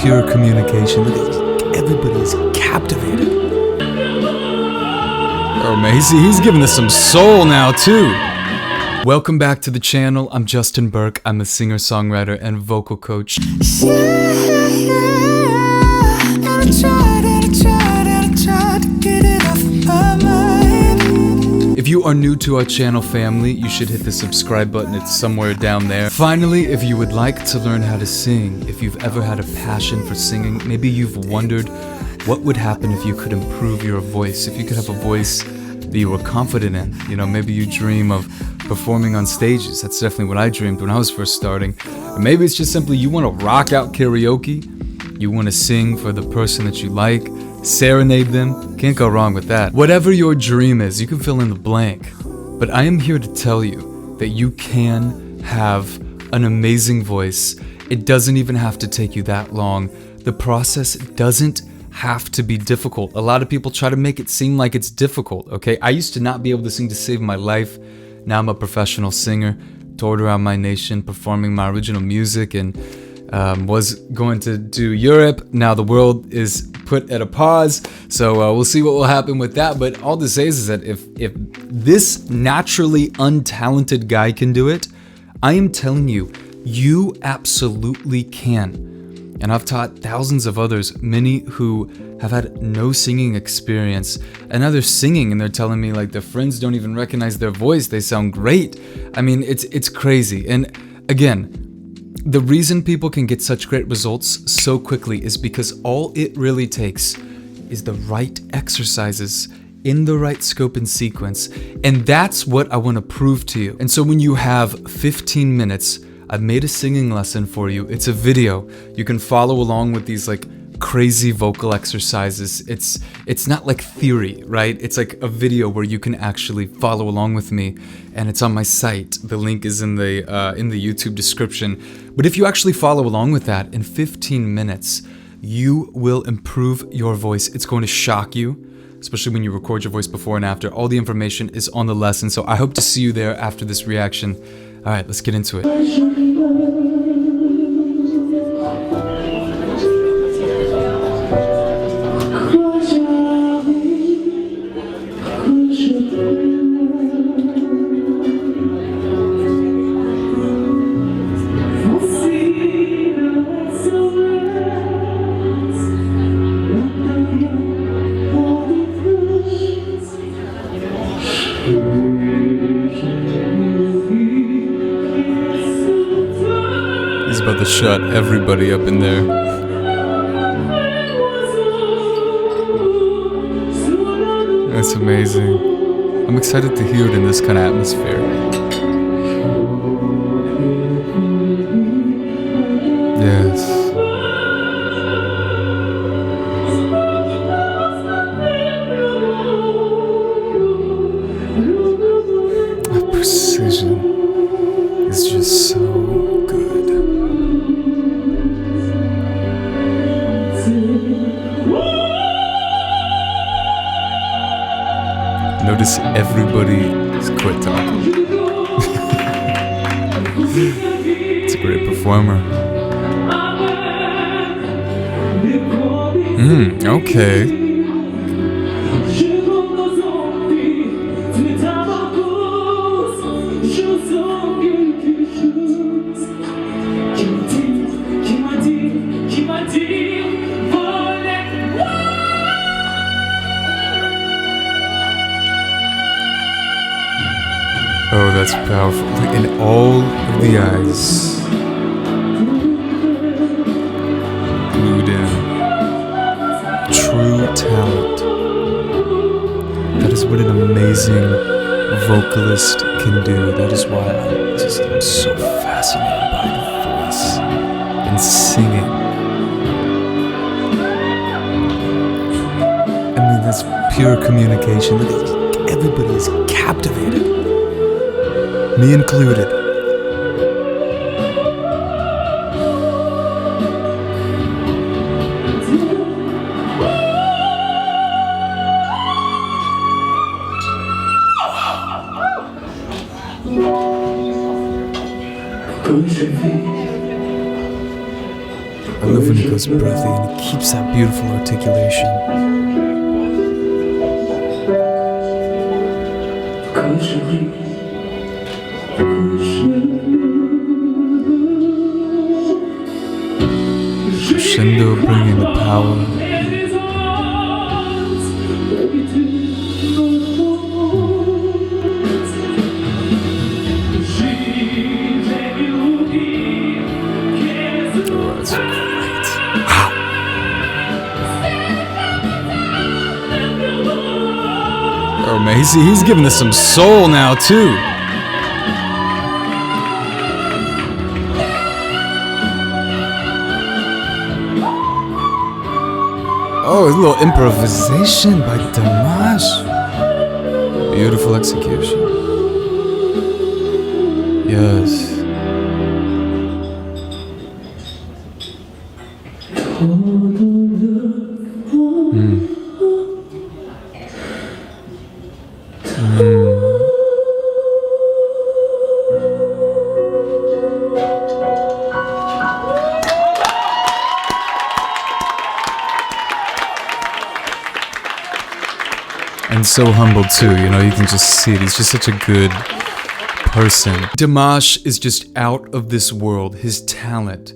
pure communication. Look at everybody's captivated. Oh man, he's giving us some soul now too. Welcome back to the channel. I'm Justin Burke. I'm a singer-songwriter and vocal coach. If you are new to our channel family, you should hit the subscribe button. It's somewhere down there. Finally, if you would like to learn how to sing, if you've ever had a passion for singing, maybe you've wondered what would happen if you could improve your voice, if you could have a voice that you were confident in. You know, maybe you dream of performing on stages. That's definitely what I dreamed when I was first starting. Or maybe it's just simply you want to rock out karaoke. You want to sing for the person that you like, serenade them. Can't go wrong with that. Whatever your dream is, you can fill in the blank. But I am here to tell you that you can have an amazing voice. It doesn't even have to take you that long. The process doesn't have to be difficult. A lot of people try to make it seem like it's difficult, okay? I used to not be able to sing to save my life. Now I'm a professional singer, toured around my nation performing my original music, and was going to do Europe. Now the world is put at a pause, so we'll see what will happen with that. But all to say is that if this naturally untalented guy can do it, I am telling you, you absolutely can. And I've taught thousands of others, many who have had no singing experience, and now they're singing and they're telling me like their friends don't even recognize their voice. They sound great. I mean, it's crazy. And again, the reason people can get such great results so quickly is because all it really takes is the right exercises in the right scope and sequence. And that's what I want to prove to you. And so when you have 15 minutes, I've made a singing lesson for you. It's a video. You can follow along with these like crazy vocal exercises. It's not like theory, right? It's like a video where you can actually follow along with me, and it's on my site. The link is in the YouTube description. But if you actually follow along with that, in 15 minutes, you will improve your voice. It's going to shock you, especially when you record your voice before and after. All the information is on the lesson, so I hope to see you there after this reaction. All right, let's get into it. He's about to shut everybody up in there. That's amazing. I'm excited to hear it in this kind of atmosphere. Yes. The precision is just so good. Notice everybody is quit talking. It's a great performer. Okay. Oh, that's powerful. In all of the eyes. Glued in. True talent. That is what an amazing vocalist can do. That is why I'm so fascinated by the voice and singing. I mean, that's pure communication. Look at everybody is captivated. Me included. I love when he goes is breathy and it keeps that beautiful articulation. Crescendo bringing the power. Oh man, he's giving us some soul now too. Oh, a little improvisation by Dommage. Beautiful execution. Yes. And so humble too, you know, you can just see it. He's just such a good person. Dimash is just out of this world. His talent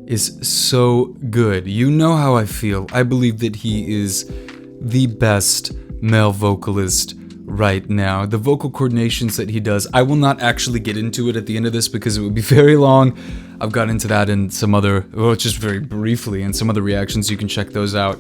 is so good. You know how I feel. I believe that he is the best male vocalist right now. The vocal coordinations that he does, I will not actually get into it at the end of this because it would be very long. I've got into that in some other, well, just very briefly, in some other reactions. You can check those out.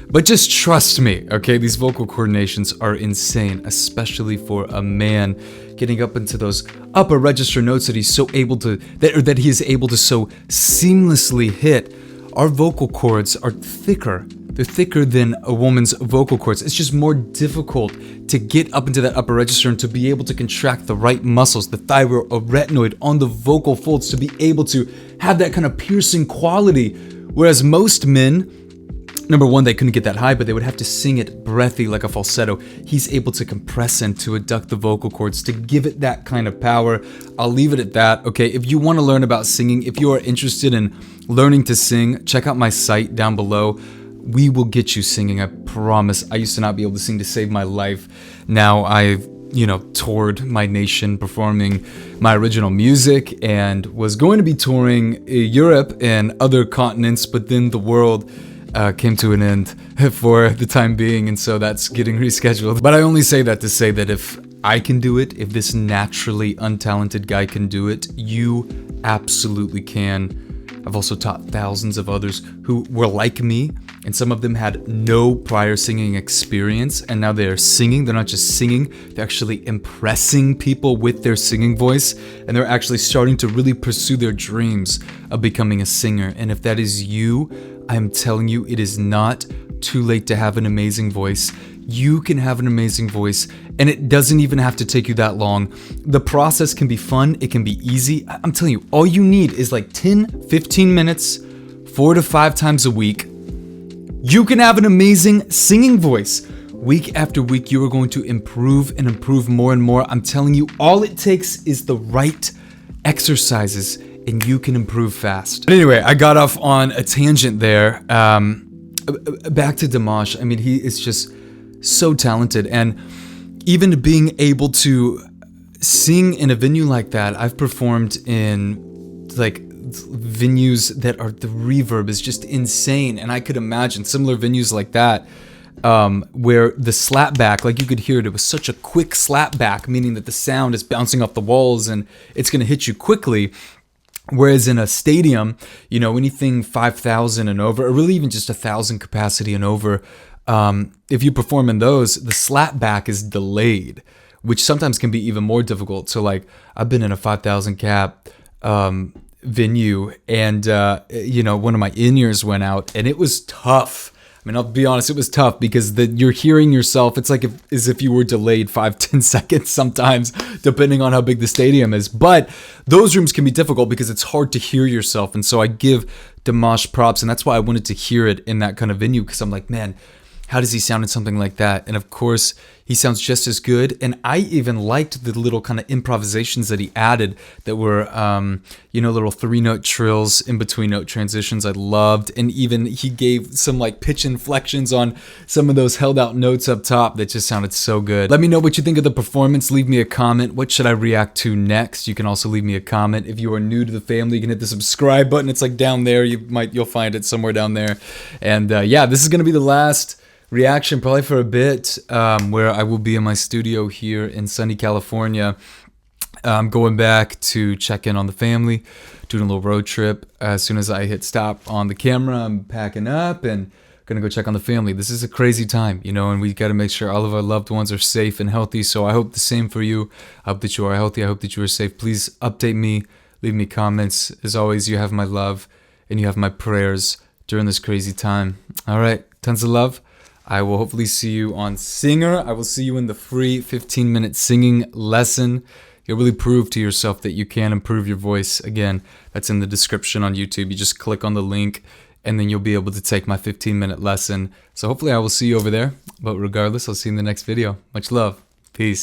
But just trust me, okay? These vocal coordinations are insane, especially for a man getting up into those upper register notes that he's so able to, that he is able to so seamlessly hit. Our vocal cords are thicker. They're thicker than a woman's vocal cords. It's just more difficult to get up into that upper register and to be able to contract the right muscles, the thyroaretinoid on the vocal folds, to be able to have that kind of piercing quality. Whereas most men, number one, they couldn't get that high, but they would have to sing it breathy like a falsetto. He's able to compress and to adduct the vocal cords to give it that kind of power. I'll leave it at that, okay? If you want to learn about singing, if you are interested in learning to sing, check out my site down below. We will get you singing, I promise. I used to not be able to sing to save my life. Now I've, toured my nation performing my original music and was going to be touring Europe and other continents, but then the world came to an end for the time being, and so that's getting rescheduled. But I only say that to say that if I can do it, if this naturally untalented guy can do it, you absolutely can. I've also taught thousands of others who were like me, and some of them had no prior singing experience, and now they're singing. They're not just singing, they're actually impressing people with their singing voice, and they're actually starting to really pursue their dreams of becoming a singer. And if that is you, I am telling you, it is not too late to have an amazing voice. You can have an amazing voice, and it doesn't even have to take you that long. The process can be fun, it can be easy. I'm telling you, all you need is like 10, 15 minutes, 4 to 5 times a week. You can have an amazing singing voice. Week after week, you are going to improve and improve more and more. I'm telling you, all it takes is the right exercises, and you can improve fast. But anyway, I got off on a tangent there. Back to Dimash. I mean, he is just so talented, and even being able to sing in a venue like that, I've performed in like venues that are, the reverb is just insane, and I could imagine similar venues like that where the slapback, like you could hear it was such a quick slapback, meaning that the sound is bouncing off the walls and it's going to hit you quickly. Whereas in a stadium, anything 5,000 and over, or really even just 1,000 capacity and over, if you perform in those, the slapback is delayed, which sometimes can be even more difficult. So like I've been in a 5,000 cap venue, and one of my in-ears went out, and it was tough. I mean, I'll be honest, it was tough because you're hearing yourself. It's like as if you were delayed 5-10 seconds sometimes, depending on how big the stadium is. But those rooms can be difficult because it's hard to hear yourself. And so I give Dimash props, and that's why I wanted to hear it in that kind of venue, because I'm like, man, how does he sound in something like that? And of course, he sounds just as good. And I even liked the little kind of improvisations that he added that were, little 3-note trills in between note transitions. I loved. And even he gave some like pitch inflections on some of those held out notes up top that just sounded so good. Let me know what you think of the performance. Leave me a comment. What should I react to next? You can also leave me a comment. If you are new to the family, you can hit the subscribe button. It's like down there. You'll find it somewhere down there. And this is going to be the last reaction probably for a bit, where I will be in my studio here in sunny California. I'm going back to check in on the family, doing a little road trip. As soon as I hit stop on the camera, I'm packing up and gonna go check on the family. This is a crazy time, and we got to make sure all of our loved ones are safe and healthy. So I hope the same for you. I hope that you are healthy. I hope that you are safe. Please update me, leave me comments. As always, you have my love and you have my prayers during this crazy time. All right, tons of love. I will hopefully see you on Singer. I will see you in the free 15-minute singing lesson. You'll really prove to yourself that you can improve your voice. Again, that's in the description on YouTube. You just click on the link and then you'll be able to take my 15-minute lesson. So hopefully I will see you over there. But regardless, I'll see you in the next video. Much love. Peace.